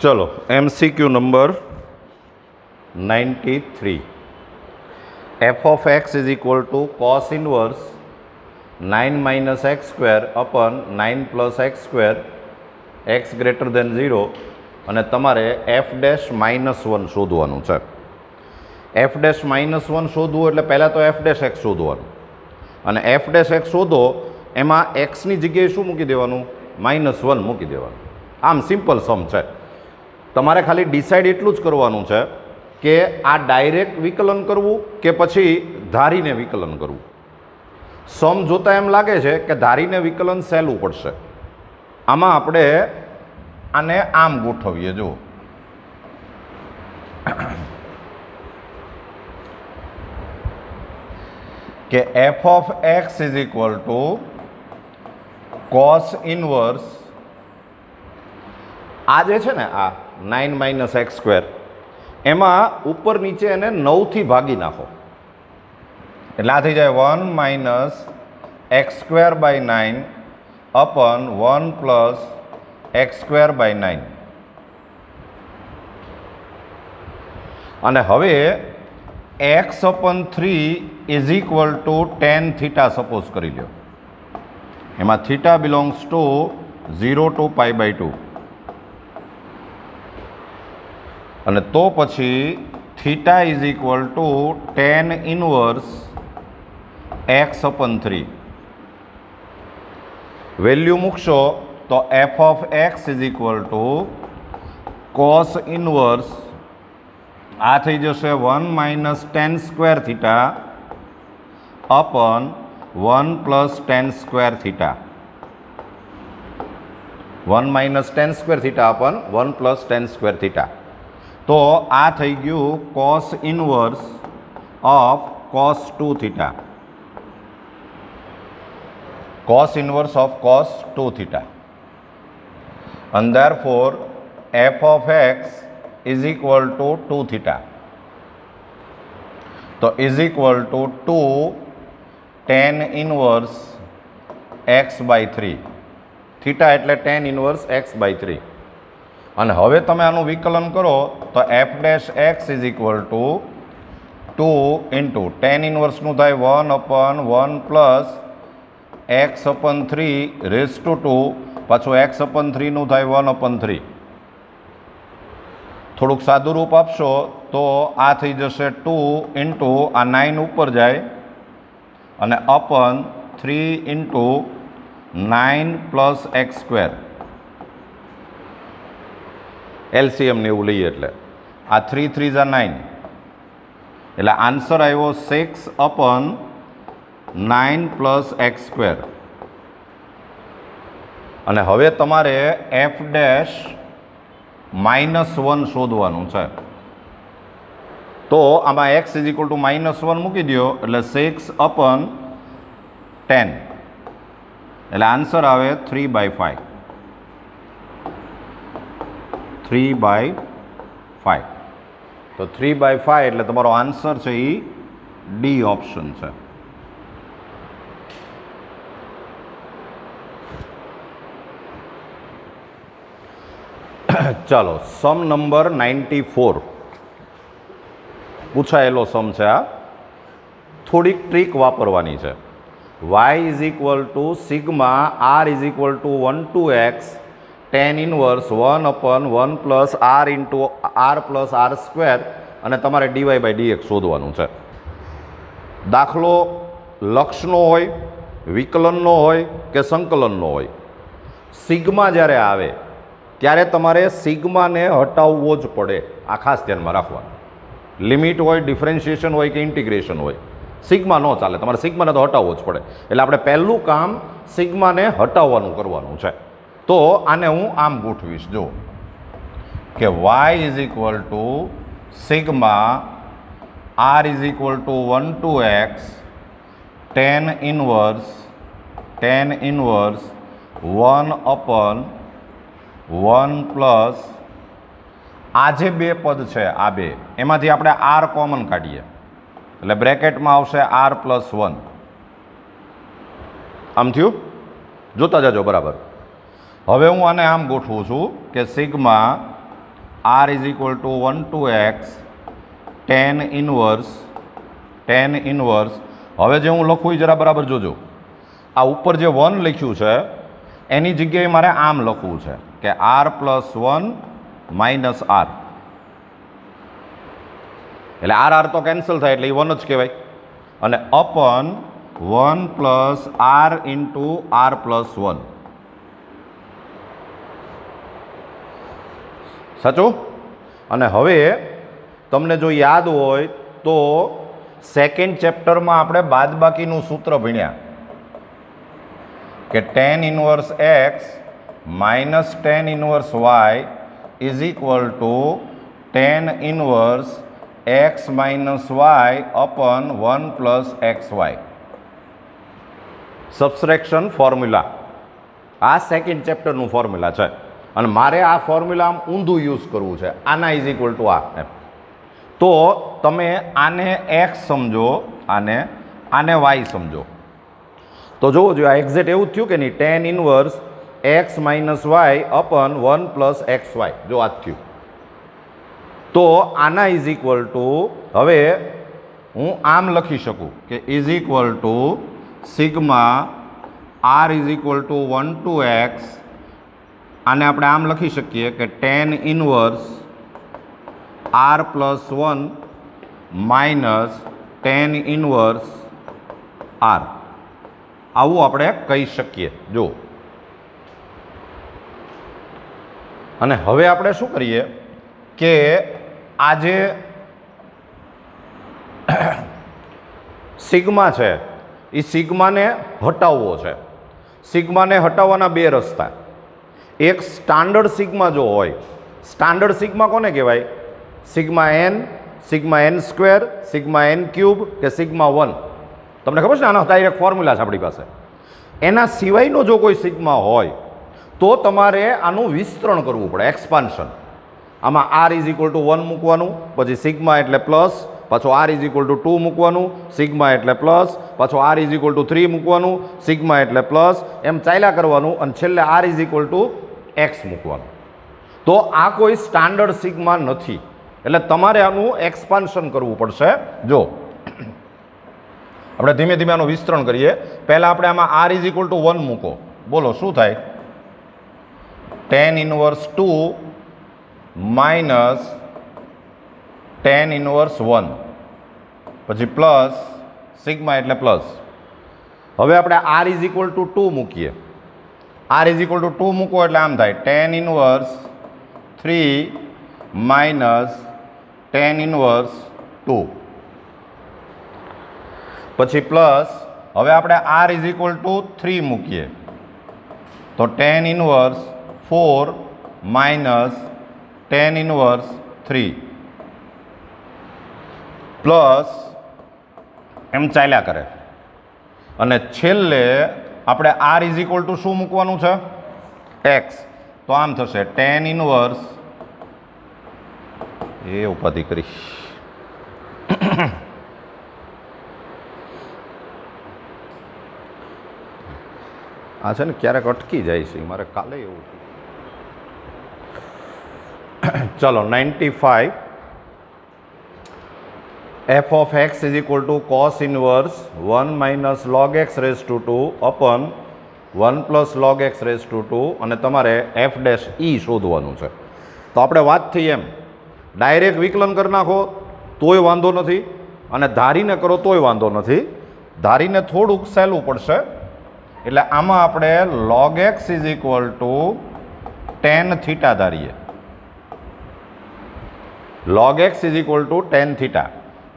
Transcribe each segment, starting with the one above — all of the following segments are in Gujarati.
चलो MCQ number 93 f of x is equal to cos inverse 9 minus x square upon 9 plus x square x greater than 0 અને તમારે એફ ડેશ -1 શોધવાનું છે। એફ ડેશ -1 શોધવું એટલે પહેલાં તો એફ ડેશ એક્સ શોધવાનું અને એફ ડેશ એક્સ શોધો એમાં એક્સની જગ્યાએ શું મૂકી દેવાનું -1 મૂકી દેવાનું। આમ સિમ્પલ સમ છે। તમારે ખાલી ડિસાઇડ એટલું જ કરવાનું છે કે આ ડાયરેક્ટ વિકલન કરવું કે પછી ધારીને વિકલન કરવું। સમ જોતાં એમ લાગે છે કે ધારીને વિકલન સહેલું પડશે। આમાં આપણે આને આમ ગોઠવીએ જો કે F of X is equal two cos inverse આ જે છે ને આ 9 માઇનસ એક્સ સ્ક્વેર એમાં ઉપર નીચે એને 9થી ભાગી નાખો એટલે આ થઈ જાય 1 minus x square by 9 upon 1 plus x square by 9 અને હવે x upon 3 is equal to tan theta suppose करी लो एमा थीटा बिलोंग्स टू 0 टू π/2 અને તો પછી theta is equal to tan inverse x upon 3 value मूकशो तो f of x is equal to cos inverse आ थी जशे 1 minus tan square theta upon 1 plus tan square theta 1 minus tan square theta upon 1 plus tan square theta तो आ थी गयु cos inverse of cos 2 theta cos inverse of cos 2 theta and therefore f of x is equal to 2 theta तो is equal to 2 tan inverse x by 3 theta એટલે tan inverse x by 3 અને હવે તમે આનું વિકલન કરો તો f dash x is equal to 2 into tan inverse નું થાય 1 upon 1 plus x upon 3 raise to 2 पाछो एक्स अपन 3 નું થાય 1 अपन 3 થોડુંક સાદું રૂપ આપશો તો આ થઈ જશે 2 ઇન્ટુ આ 9 ઉપર જાય અને અપન 3 into 9 plus x square LCM ને એવું લઈએ એટલે આ 3 3 જા 9 એટલે આન્સર આવ્યો 6 અપન 9 प्लस एक्स स्क्वेर અને હવે તમારે એફ ડેશ -1 શોધવાનું છે તો આમાં x ઇઝ ઇક્વલ ટુ -1 મૂકી દો એટલે 6 અપન 10 એટલે આન્સર આવે 3/5 3/5 તો 3/5 એટલે તમારો આન્સર છે એ ડી ઓપ્શન છે। चलो सम नंबर 94 पूछायेलो सम है आ थोड़ी ट्रीक वापरवानी है y is equal to sigma r is equal to 1 to x tan inverse 1 upon 1 plus r into r plus r square અને તમારે dy બાય dx શોધવાનું છે। દાખલો લક્ષનો હોય વિકલનનો હોય કે સંકલનનો હોય સિગ્મા જ્યારે આવે ત્યારે તમારે સિગ્માને હટાવવો જ પડે આ ખાસ ધ્યાનમાં રાખવાનું। લિમિટ હોય ડિફરન્શિએશન હોય કે ઇન્ટિગ્રેશન હોય સિગ્મા ન ચાલે તમારે સિગ્માને તો હટાવવો જ પડે એટલે આપણે પહેલું કામ સિગ્માને હટાવવાનું કરવાનું છે। તો આને હું આમ ગોઠવીશ જો કે y is equal to sigma r is equal to 1 to x tan inverse 1 upon 1 plus आ जे बे पद है आ बे एमांथी आपणे आर कॉमन काढीए એટલે બ્રેકેટમાં આવશે r પ્લસ 1 આમ થયું જોતા જાજો બરાબર। હવે હું આને આમ ગોઠવું છું કે sigma r is equal to 1 to x tan inverse. હવે જે હું લખું એ જરા બરાબર જોજો. આ ઉપર જે 1 લખ્યું છે એની જગ્યાએ મારે આમ લખવું છે કે r પ્લસ 1 માઇનસ r. એટલે r તો કેન્સલ થાય એટલે એ 1 જ કહેવાય. અને અપન 1 plus r into r plus 1. સાચું? અને હવે તમને જો યાદ હોય તો સેકન્ડ ચેપ્ટરમાં આપણે બાદબાકીનું સૂત્ર ભણ્યા કે tan inverse x minus tan inverse y is equal to tan inverse x minus Y upon 1 plus x y. Subtraction formula આ સેકન્ડ ચેપ્ટરનું ફોર્મ્યુલા છે અને મારે આ ફોર્મ્યુલા આમ ઊંધું યુઝ કરવું છે. આના ઇઝ ઇક્વલ ટુ આ એમ. તો તમે આને એક્સ સમજો, આને વાય સમજો. તો જોવો જોઈએ આ એક્ઝેક્ટ એવું થયું કે નહીં, tan inverse x minus Y upon 1 plus x Y. જો આ થયું તો આના ઇઝ ઇક્વલ ટુ, હવે હું આમ લખી શકું કે is equal to sigma r is equal to 1 to x. આને આપણે આમ લખી શકીએ કે tan inverse r plus 1 minus tan inverse r. આવું આપણે કહી શકીએ. જો અને હવે આપણે શું કરીએ કે આજે સિગ્મા છે એ સિગ્માને હટાવવો છે. સિગ્માને હટાવવાના બે રસ્તા. એક સ્ટાન્ડર્ડ સિગ્મા જો હોય, સ્ટાન્ડર્ડ સિગ્મા કોને કહેવાય? Sigma n square, sigma n cube કે સિગ્મા 1. તમને ખબર છે ને, આનો ડાયરેક્ટ ફોર્મ્યુલા છે આપણી પાસે. એના સિવાયનો જો કોઈ સિગ્મા હોય તો તમારે આનું વિસ્તરણ કરવું પડે, એક્સપાન્શન. આમાં r ઇઝ ઇક્વલ ટુ 1 મૂકવાનું, પછી સિગ્મા એટલે પ્લસ, પાછો r ઇઝ ઇક્વલ ટુ 2 મૂકવાનું, સિગ્મા એટલે પ્લસ, પાછો r ઇઝ ઇક્વલ ટુ 3 મૂકવાનું, સિગ્મા એટલે પ્લસ, એમ ચાલ્યા કરવાનું અને છેલ્લે r is equal two x મૂકવાનું. તો આ કોઈ સ્ટાન્ડર્ડ સિગ્મા નથી, એટલે તમારે આનું એક્સપાન્શન કરવું પડશે. જો આપણે ધીમે ધીમે આનું વિસ્તરણ કરીએ. પહેલાં આપણે આમાં r ઇઝ ઇક્વલ ટુ 1 મૂકો. બોલો શું થાય? tan inverse 2 minus tan inverse 1, પછી પ્લસ સિગ્મા એટલે પ્લસ. હવે આપણે r ઇઝ ઇક્વલ ટુ 2 મૂકીએ. r ઇઝ ઇક્વલ ટુ 2 મૂકો એટલે આમ થાય tan inverse 3 minus tan inverse 2, પછી પ્લસ. હવે આપણે r ઇઝ ઇક્વલ ટુ 3 મૂકીએ તો tan inverse 4 minus tan inverse 3 plus, એમ ચાલ્યા કરે. અને છેલ્લે આપણે r ઇઝ ઇક્વલ ટુ શું મૂકવાનું છે? x. તો આમ થશે tan ઇનવર્સ, એ ઉપાધિ કરી, આ છે ને ક્યારેક અટકી જાય છે, મારે કાલે એવું થયું. ચલો 95 f of x is equal to cos inverse 1 minus log x raised to 2 upon 1 plus log x raised to 2 અને તમારે f dash e શોધવાનું છે. તો આપણે વાત થઈ એમ ડાયરેક્ટ વિકલન કરી નાખો તોય વાંધો નથી અને ધારીને કરો તોય વાંધો નથી. ધારીને થોડુંક સહેલું પડશે. એટલે આમાં આપણે log x is equal to tan theta ધારીએ. log x is equal to tan theta.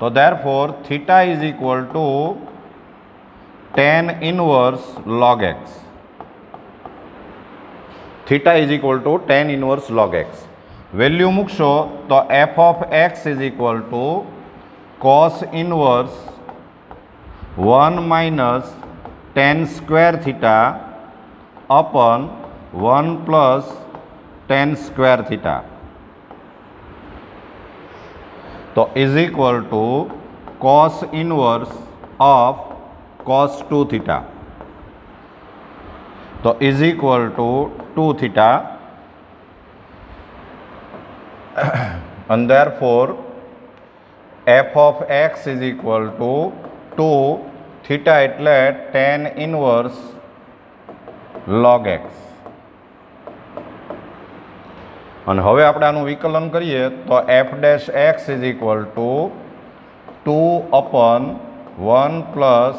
તો therefore theta is equal to tan inverse log x. theta is equal to tan inverse log x. Value મૂકશો તો f of x is equal to cos inverse 1 minus tan square theta upon 1 plus tan square theta. तो is equal to cos inverse of cos 2 theta. तो is equal to 2 theta and therefore f of x is equal to 2 theta એટલે tan inverse log x. અને હવે આપણે આનું વિકલન કરીએ તો f dash x is equal to 2 upon 1 plus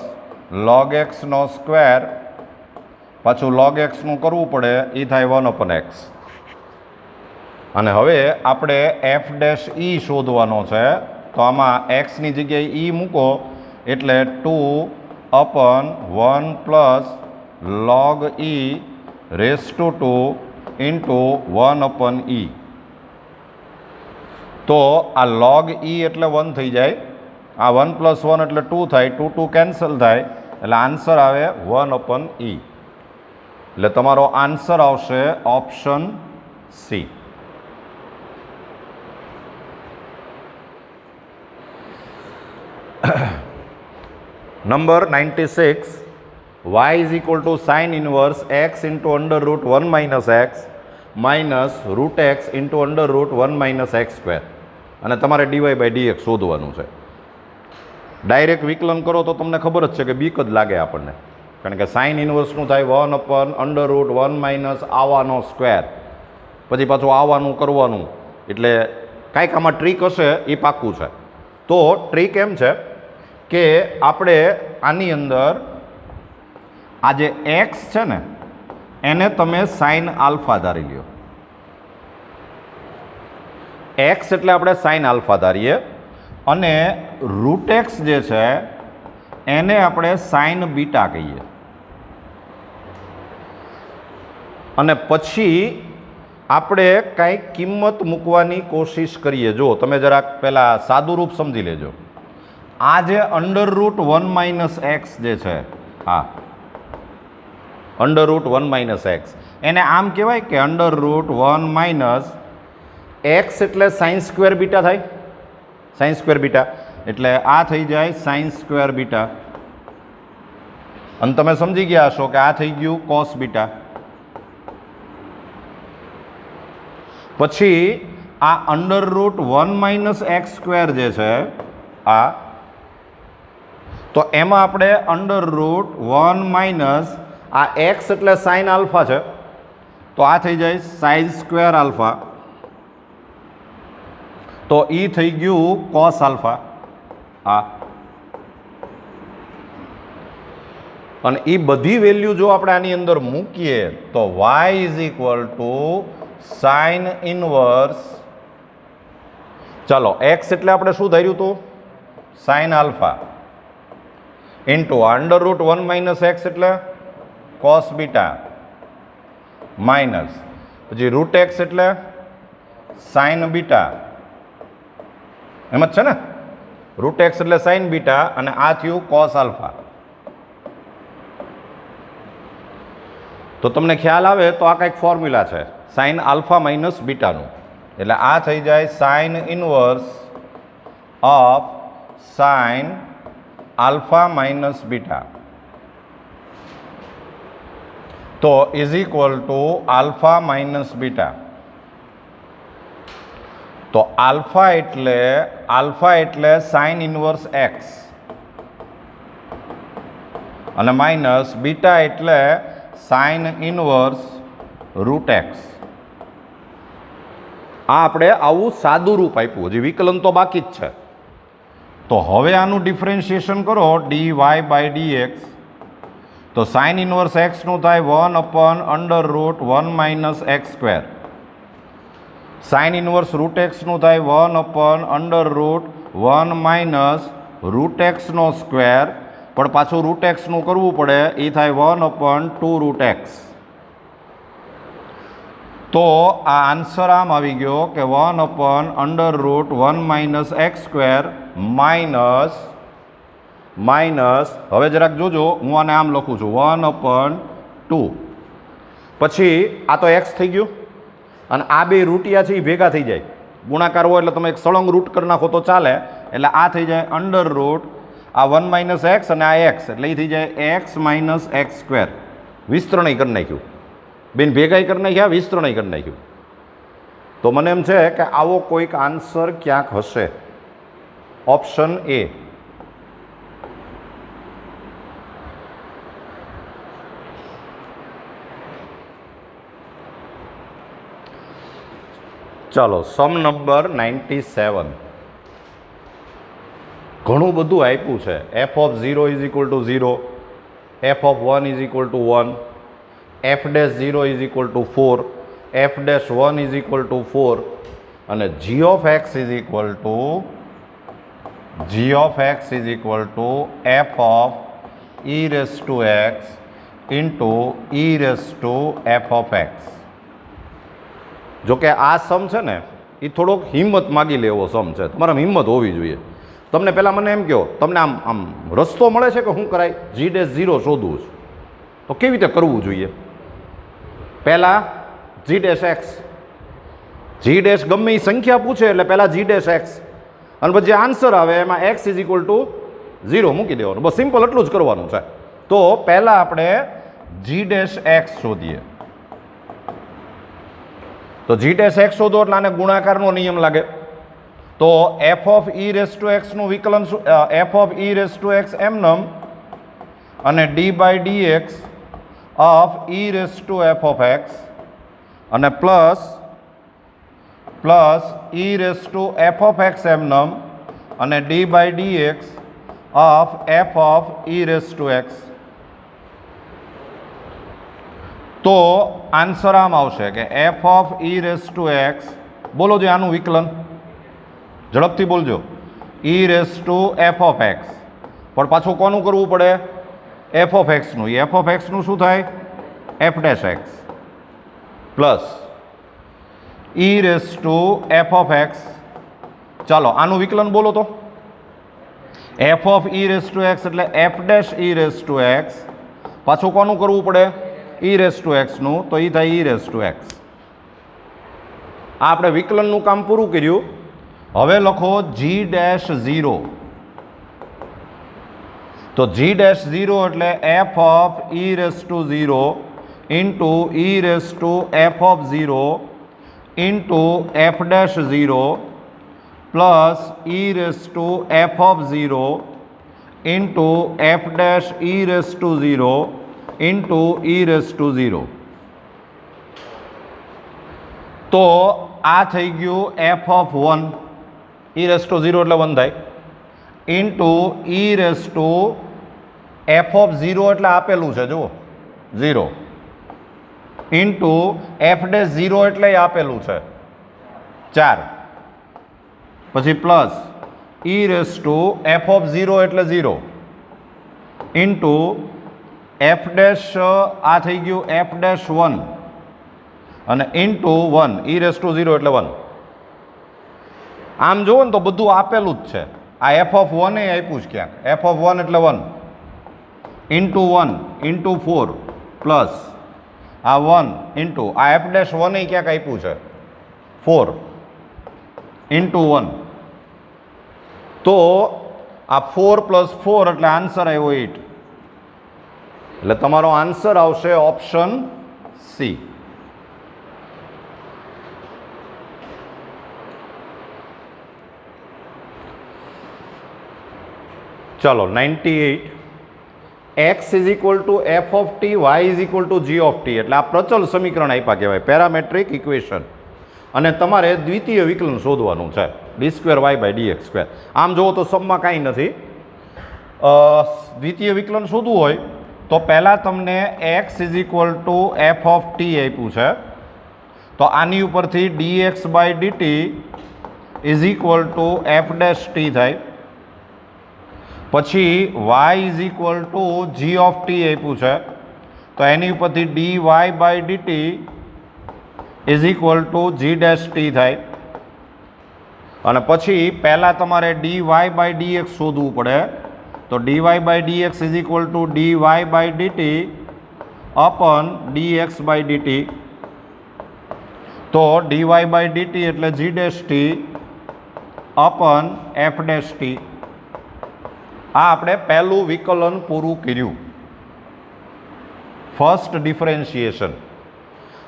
log x no square, પાછું log x નું કરવું પડે, એ થાય 1 upon x. અને હવે આપણે f dash e શોધવાનો છે, તો આમાં x ની જગ્યાએ e મૂકો એટલે 2 upon 1 plus log e raised to 2 into 1 upon e. તો આ log e એટલે 1 થઈ જાય, આ 1 plus 1 એટલે 2 થાય, 2 2 કેન્સલ થાય, એટલે આન્સર આવે 1 upon e. એટલે તમારો આન્સર આવશે option C. Number 96, y is equal to sin inverse x into under root 1 minus x minus root x into under root 1 minus x square. અને તમારે dy by dx શોધવાનું છે. ડાયરેક્ટ વિકલન કરો તો તમને ખબર જ છે કે બીક જ લાગે આપણને, કારણ કે સાઇન ઇન્વર્સનું થાય 1 upon under root 1 minus આવાનો square, પછી પાછું આવવાનું કરવાનું, એટલે કાંઈક આમાં ટ્રીક હશે એ પાક્કું છે. તો ટ્રીક એમ છે કે આપણે આની અંદર આ જે એક્સ છે ને એને તમે સાઇન આલ્ફા ધારી લ્યો. એક્સ એટલે આપણે સાઇન આલ્ફા ધારીએ, અને રૂટ એક્સ જે છે એને આપણે સાઇન બીટા કહીએ. અને પછી આપણે કાંઈક કિંમત મૂકવાની કોશિશ કરીએ. જો તમે જરાક પહેલાં સાદું રૂપ સમજી લેજો. આ જે અંડર રૂટ 1 માઇનસ એક્સ જે છે, હા અંડર રૂટ 1 માઇનસ એક્સ, એને આમ કહેવાય કે અંડર રૂટ 1 માઇનસ એક્સ એટલે સાઇન સ્ક્વેર બીટા થાય, સાઇન સ્ક્વેર બીટા, એટલે આ થઈ જાય સાઇન સ્ક્વેર બીટા. અને તમે સમજી ગયા હશો કે આ થઈ ગયું કોસ બીટા. પછી આ under root 1 minus x square જે છે આ, તો એમાં આપણે અંડર રૂટ 1 માઇનસ આ એક્સ એટલે સાઇન આલ્ફા છે, તો આ થઈ જાય સાઇન સ્ક્વેર આલ્ફા, તો એ થઈ ગયું કોસ આલ્ફા. આ અને એ બધી વેલ્યુ જો આપણે આની અંદર મૂકીએ તો y is equal two sine inverse, ચાલો x એટલે આપણે શું ધાર્યું હતું, sine alpha, into under root 1 minus x એટલે કોસ બીટા, માઇનસ પછી રૂટ એક્સ એટલે સાઇન બીટા, એમ જ છે ને, રૂટ એક્સ એટલે સાઇન બીટા, અને આ થયું કોસ આલ્ફા. તો તમને ખ્યાલ આવે તો આ કંઈક ફોર્મ્યુલા છે સાઇન આલ્ફા માઇનસ બીટાનું, એટલે આ થઈ જાય sine inverse of sine alpha minus beta, તો is equal to alpha minus beta. તો આલ્ફા એટલે સાઇન ઇનવર્સ એક્સ, અને માઇનસ બીટા એટલે સાઇન ઇનવર્સ રૂટ એક્સ. આ આપણે આવું સાદું રૂપ આપ્યું, હજી વિકલન તો બાકી જ છે. તો હવે આનું ડિફરન્શિએશન કરો dy બાય dx, તો સાઇન ઇનવર્સ એક્સનું થાય 1 upon under root 1 minus x square, sine inverse root એક્સનું થાય 1 upon under root 1 minus root એક્સનો સ્ક્વેર, પણ પાછું રૂટ એક્સનું કરવું પડે, એ થાય 1 upon 2 રૂટ એક્સ. તો આ આન્સર આમ આવી ગયો કે 1 upon under root 1 minus x square minus, હવે જરાક જોજો, હું આને આમ લખું છું 1 upon 2, પછી આ તો એક્સ થઈ ગયું, અને આ બે રૂટિયા છે એ ભેગા થઈ જાય, ગુણાકાર હોય એટલે તમે એક સળંગ રૂટ કરી નાખો તો ચાલે, એટલે આ થઈ જાય અંડર રૂટ આ 1 માઇનસ એક્સ અને આ એક્સ, એટલે એ થઈ જાય એક્સ માઇનસ એક્સ સ્ક્વેર. વિસ્તરણય કરી નાખ્યું, બેન ભેગાઈ કરી નાખ્યા, વિસ્તરણય કરી નાખ્યું. તો મને એમ છે કે આવો કોઈક આન્સર ક્યાંક હશે. Option A. ચાલો, સમ નંબર 97. ઘણું બધું આપ્યું છે. F of 0 is equal to 0, F of 1 is equal to 1, F dash 0 is equal to 4, F dash 1 is equal to 4 અને G of X is equal to F of E raise to X into E raise to F of X. જોકે આ સમ છે ને એ થોડોક હિંમત માગી લે એવો સમ છે. તમારામાં હિંમત હોવી જોઈએ. તમને પહેલાં મને એમ કહો, તમને આમ રસ્તો મળે છે કે શું કરાય? જી ડેશ 0 શોધવું છે તો કેવી રીતે કરવું જોઈએ? પહેલાં g dash x, g dash ગમે એ સંખ્યા પૂછે એટલે પહેલાં જી ડેશ એક્સ અને પછી જે આન્સર આવે એમાં એક્સ ઇઝ ઇક્વલ ટુ 0 મૂકી દેવાનું. બસ સિમ્પલ એટલું જ કરવાનું છે. તો પહેલાં આપણે જી ડેશ એક્સ શોધીએ. તો જી ડેશ એક્સ શોધો એટલે આને ગુણાકારનો નિયમ લાગે. તો F of E raise to એક્સનું વિકલન શું? F of E raise to X એમનમ અને D by D x of E raise to F of X અને plus E raise to F of X એમનમ અને D by D x of E raise to X. તો આન્સર આમ આવશે કે F of E raise to X, બોલો જે આનું વિકલન ઝડપથી બોલજો, E raise to F of X. પણ પાછું કોનું કરવું પડે? એફ ઓફ એક્સનું. એફ ઓફ એક્સનું શું થાય? F dash X plus E raise to F of X. ચાલો આનું વિકલન બોલો તો. F of E raise to X એટલે F dash E raise to X. પાછું કોનું કરવું પડે? ઈ રેસ ટુ એક્સનું. તો એ થાય ઈ રેસ ટુ એક્સ. આ આપણે વિકલનનું કામ પૂરું કર્યું. હવે લખો જી ડેશ 0. તો જી ડેશ 0 એટલે F of E raise two 0 into E raise to F of 0 into F dash 0 plus E raise to F of 0 into F dash E raise two 0 into E raise two 0. તો આ થઈ ગયું F of 1, E raise two 0 એટલે 1 થાય, into E raise to F of 0 એટલે આપેલું છે જુઓ 0 ઇન્ટુ એફ ડેશ 0 એટલે આપેલું છે 4, પછી plus E raise to F of 0 એટલે 0 ઇન્ટુ એફ ડેશ આ થઈ ગયું એફ ડેશ 1 અને ઇન્ટુ 1 ઈ રેસ ટુ 0 એટલે 1. આમ જુઓ ને તો બધું આપેલું જ છે. આ એફ ઓફ 1 એ આપ્યું છે ક્યાંક. એફ ઓફ 1 એટલે 1 ઇન્ટુ 1 ઇન્ટુ 4 પ્લસ આ 1 ઇન્ટુ આ એફ ડેશ 1 એ ક્યાંક આપ્યું છે 4 ઇન્ટુ 1. તો આ 4 પ્લસ 4 એટલે આન્સર આવ્યો 8. એટલે તમારો આન્સર આવશે ઓપ્શન સી. ચાલો 98. X is equal to F of t, y is equal to g of t. એટલે આ પ્રચલ સમીકરણ આપ્યા કહેવાય, પેરામેટ્રિક ઇક્વેશન. અને તમારે દ્વિતીય વિકલન શોધવાનું છે, d square y by D x square. આમ જુઓ તો સમમાં કાંઈ નથી. દ્વિતીય વિકલન શોધવું હોય તો પહેલાં તમને x is equal to F of t આપ્યું છે. તો આની ઉપરથી d x by d t is equal to F dash t થાય. પછી y is equal to g of t આપ્યું છે તો એની ઉપરથી d Y by d t is equal to g dash t થાય. અને પછી પહેલાં તમારે d Y by D x શોધવું પડે. તો D Y by D x is equal to D Y by D T upon D x by D T. તો ડી વાય બાય ડીટી એટલે G dash T upon F dash T. આ આપણે પહેલું વિકલન પૂરું કર્યું, ફર્સ્ટ ડિફરન્શિએશન.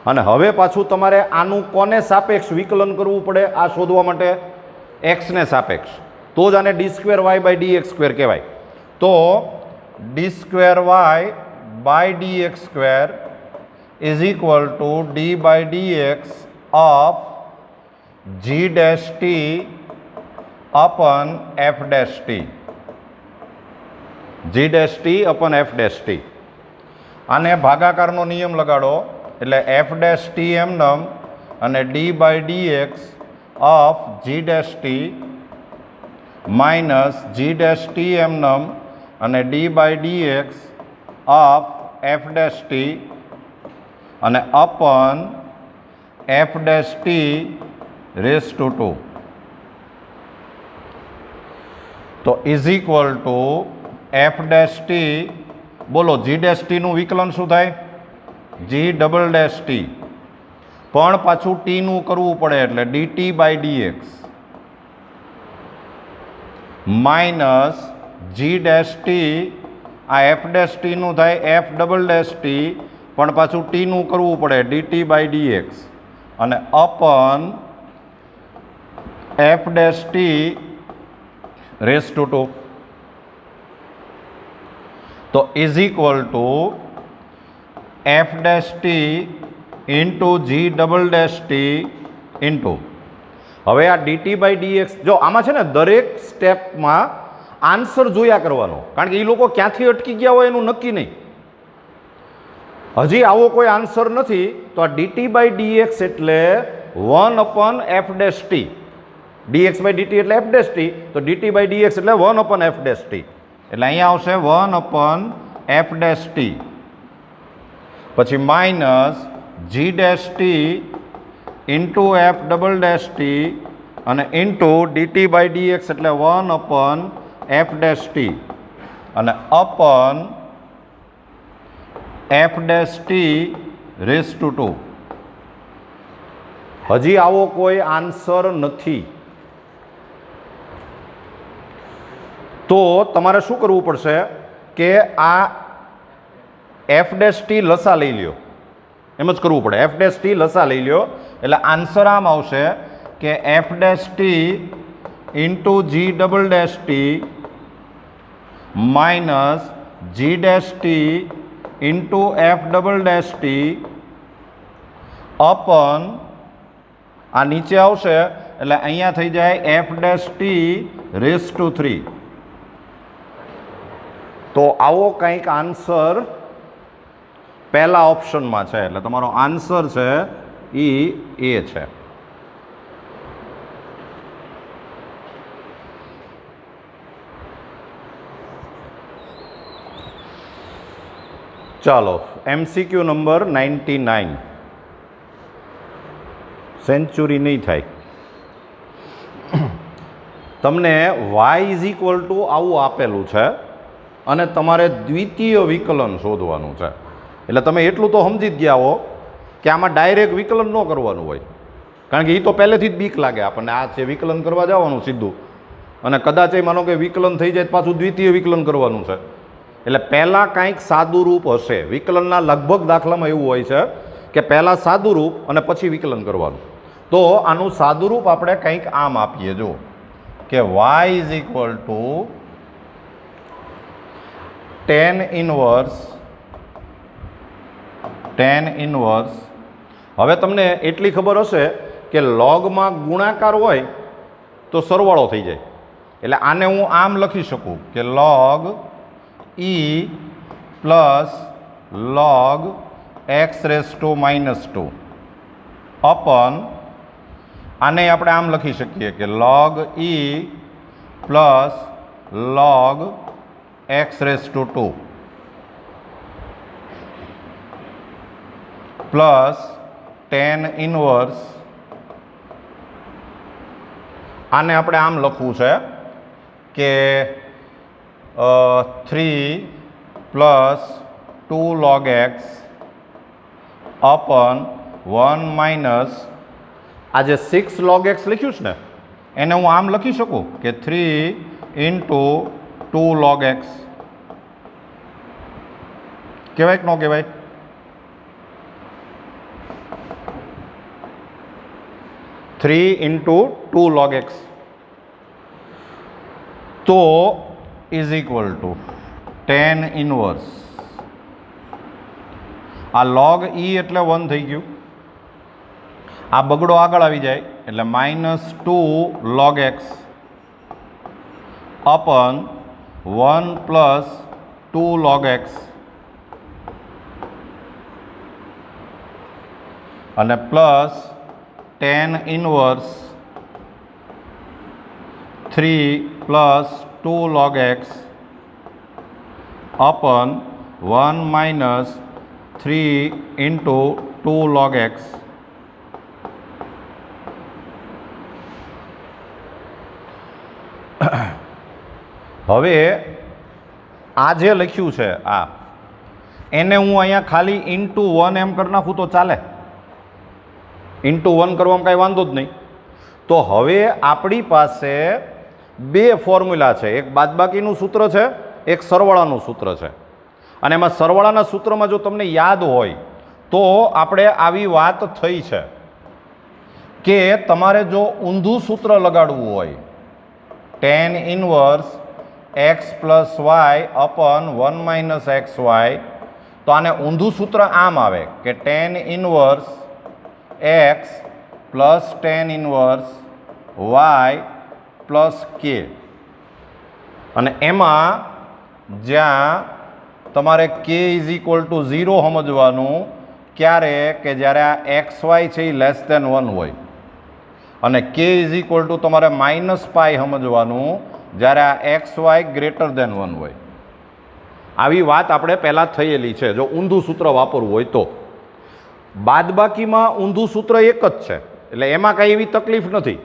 અને હવે પાછું તમારે આનું કોને સાપેક્ષ વિકલન કરવું પડે આ શોધવા માટે? એક્સને સાપેક્ષ. તો જ આને d square y by D x square કહેવાય. તો d square y by D x square is equal to d by D x of G dash T upon F dash t. G dash T upon F dash t. આને ભાગાકારનો નિયમ લગાડો એટલે એફ ડેશ ટી એમનમ અને D by D x of G dash T minus G dash T એમનમ અને D by D x of F dash T અને upon F dash T raise to 2. તો is equal to F dash T, બોલો જી ડેશ ટીનું વિકલન શું થાય? જી ડબલ ડેશ ટી, પણ પાછું ટીનું કરવું પડે એટલે d t by D x minus G dash T, આ એફ ડેશ ટીનું થાય એફ ડબલ ડેશ ટી, પણ પાછું ટીનું કરવું પડે ડીટી બાય ડી એક્સ અને upon F dash T raise to 2. તો is equal to F dash T into G double dash T into, હવે આ ડીટી બાય ડીએક્સ, જો આમાં છે ને દરેક સ્ટેપમાં આન્સર જોયા કરવાનો, કારણ કે એ લોકો ક્યાંથી અટકી ગયા હોય એનું નક્કી નહીં. હજી આવો કોઈ આન્સર નથી તો આ ડીટી બાય ડીએક્સ એટલે 1 upon F dash t, d x by DT એટલે એફ ડેશ ટી, તો ડીટી બાય ડીએક્સ એટલે 1 અપન એફ ડેશ ટી, એટલે અહીંયા આવશે 1 અપન એફ ડેશ ટી, પછી માઇનસ જી dash T into F double dash T અને ઇન્ટુ ડીટી બાય ડીએક્સ એટલે 1 અપન એફ ડેશ ટી અને upon F dash T raise to 2. હજી આવો કોઈ આન્સર નથી. તો તમારે શું કરવું પડશે કે આ એફ ડેશ ટી લસા લઈ લ્યો, એમ જ કરવું પડે. એફ ડેશ ટી લસા લઈ લ્યો એટલે આન્સર આમ આવશે કે એફ ડેશ ટી ઇન્ટુ જી ડબલ ડેશ ટી માઇનસ જી dash T into F double dash T upon, આ નીચે આવશે એટલે અહીંયા થઈ જાય F dash T raise to 3. તો આવો કંઈક આન્સર પહેલા ઓપ્શનમાં છે, એટલે તમારો આન્સર છે એ છે. ચાલો MCQ નંબર 99, સેન્ચુરી નહીં થાય. તમને y ઇઝ ઇક્વલ ટુ આવું આપેલું છે અને તમારે દ્વિતીય વિકલન શોધવાનું છે. એટલે તમે એટલું તો સમજી જ ગયા હો કે આમાં ડાયરેક્ટ વિકલન ન કરવાનું હોય, કારણ કે એ તો પહેલેથી જ બીક લાગે આપણને. આ છે વિકલન કરવા જવાનું સીધું, અને કદાચ એ માનો કે વિકલન થઈ જાય પાછું દ્વિતીય વિકલન કરવાનું છે. એટલે પહેલાં કાંઈક સાદું રૂપ હશે. વિકલનના લગભગ દાખલામાં એવું હોય છે કે પહેલાં સાદું રૂપ અને પછી વિકલન કરવાનું. તો આનું સાદું રૂપ આપણે કંઈક આમ આપીએ, જો કે y is equal to tan inverse. હવે તમને એટલી ખબર હશે કે લોગમાં ગુણાકાર હોય તો સરવાળો થઈ જાય, એટલે આને હું આમ લખી શકું કે log e plus log x race to -2 અપન, આને આપણે આમ લખી શકીએ કે log e plus log x race to 2 plus tan inverse, આને આપણે આમ લખવું છે કે 3 પ્લસ 2 log x અપન 1 માઇનસ, આ જે 6 log x લખ્યું છે ને એને હું આમ લખી શકું કે 3 ઇન્ટુ 2 log x. કહેવાય કે ન કહેવાય? 3 into 2 log x તો is equal to tan inverse આ log e એટલે 1 થઈ ગયું, આ બગડો આગળ આવી જાય એટલે -2 log x અપન 1 plus 2 log x અને plus tan inverse 3 plus 2 log x અપન 1 minus 3 into 2 log x. હવે આ જે લખ્યું છે આ એને હું અહીંયા ખાલી ઇન્ટુ 1 એમ કરી નાખું તો ચાલે? ઇન્ટુ 1 કરવામાં કાંઈ વાંધો જ નહીં. તો હવે આપણી પાસે બે ફોર્મ્યુલા છે, એક બાદબાકીનું સૂત્ર છે, એક સરવાળાનું સૂત્ર છે. અને એમાં સરવાળાના સૂત્રમાં જો તમને યાદ હોય તો આપણે આવી વાત થઈ છે કે તમારે જો ઊંધું સૂત્ર લગાડવું હોય tan inverse x plus Y upon 1 minus X Y, તો આને ઊંધું સૂત્ર આમ આવે કે tan inverse x plus tan inverse Y plus કે. અને એમાં જ્યાં તમારે k ઇઝ ઇક્વલ ટુ 0 સમજવાનું ક્યારે કે જ્યારે આ એક્સ વાય છે એ લેસ દેન 1 હોય, અને k ઇઝ ઇક્વલ ટુ તમારે -પાઈ સમજવાનું જ્યારે આ એક્સ વાય ગ્રેટર દેન 1 હોય. આવી વાત આપણે પહેલાં થયેલી છે જો ઊંધું સૂત્ર વાપરવું હોય તો. બાદબાકીમાં ઊંધું સૂત્ર એક જ છે એટલે એમાં કાંઈ એવી તકલીફ નથી,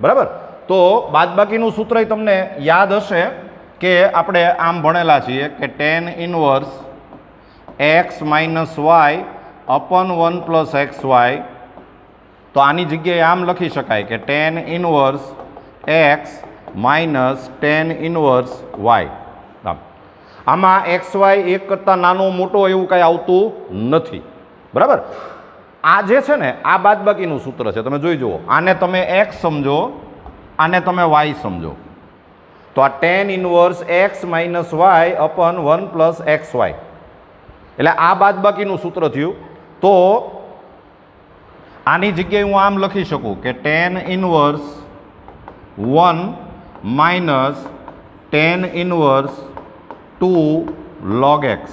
બરાબર? તો બાદબાકીનું સૂત્ર તમને યાદ હશે કે આપણે આમ ભણેલા છીએ કે tan inverse x minus Y upon 1 plus x Y. તો આની જગ્યાએ આમ લખી શકાય કે tan inverse x minus tan inverse Y. આમાં એક્સ વાય એક કરતાં નાનો મોટો એવું કાંઈ આવતું નથી, બરાબર? આ જે છે ને આ બાદબાકીનું સૂત્ર છે, તમે જોઈ જુઓ. આને તમે એક્સ સમજો, આને તમે વાય સમજો, તો આ tan inverse x minus Y upon 1 plus x Y, એટલે આ બાદબાકીનું સૂત્ર થયું. તો આની જગ્યાએ હું આમ લખી શકું કે tan inverse 1 minus tan inverse 2 log x.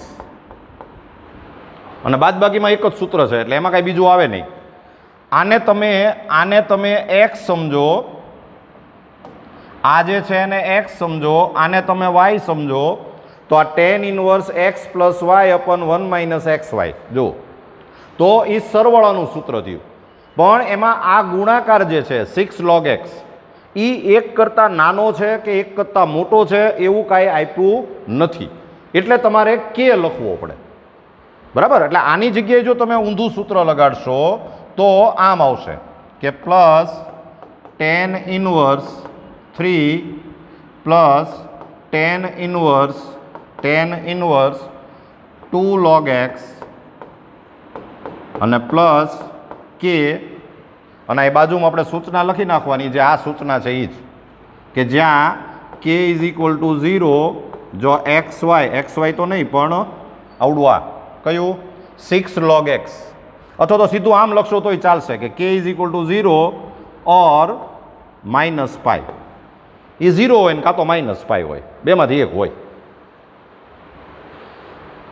અને બાદબાકીમાં એક જ સૂત્ર છે એટલે એમાં કાંઈ બીજું આવે નહીં. આને તમે x સમજો, આ જે છે એને x સમજો, આને તમે y સમજો, તો આ tan inverse x plus Y upon 1 minus X Y જો, તો એ સરવાળાનું સૂત્ર થયું. પણ એમાં આ ગુણાકાર જે છે 6 log x એ એક કરતાં નાનો છે કે એક કરતાં મોટો છે એવું કાંઈ આપ્યું નથી, એટલે તમારે કે લખવો પડે, બરાબર? એટલે આની જગ્યાએ જો તમે ઊંધું સૂત્ર લગાડશો તો આમ આવશે કે plus tan inverse 3 plus tan inverse 2 log x અને પ્લસ કે. અને એ બાજુમાં આપણે સૂચના લખી નાખવાની, જે આ સૂચના છે એ જ કે જ્યાં k ઇઝ ઇક્વલ ટુ 0 જો એક્સ વાય તો નહીં પણ આવડું આ કયું 6 log x, અથવા તો સીધું આમ લખશો તોય ચાલશે કે k ઇઝ ઇક્વલ ટુ 0 ઓર -પાઈ. એ 0 હોય ને કાં તો -પાઈ હોય, બેમાંથી એક હોય.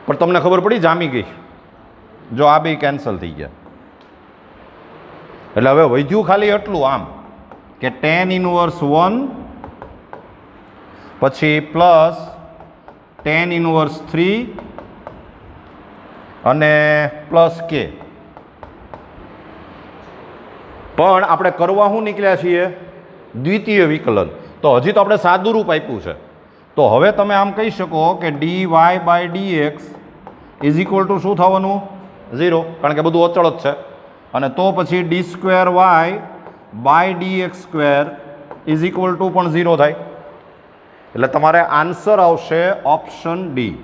પણ તમને ખબર પડી જામી ગઈ જો આ બે કેન્સલ થઈ ગયા. એટલે હવે વધ્યું ખાલી એટલું આમ કે tan ઇનવર્સ 1 પછી પ્લસ tan ઇનવર્સ 3 અને પ્લસ કે. પણ આપણે કરવા શું નીકળ્યા છીએ? દ્વિતીય વિકલન. તો હજી તો આપણે સાદું રૂપ આપ્યું છે, તો હવે તમે આમ કહી શકો કે dy by dx is equal to શું થવાનું? 0, કારણ કે બધું અચળ જ છે. અને તો પછી d² y by dx² is equal to પણ 0 થાય. એટલે તમારે આન્સર આવશે ઓપ્શન ડી.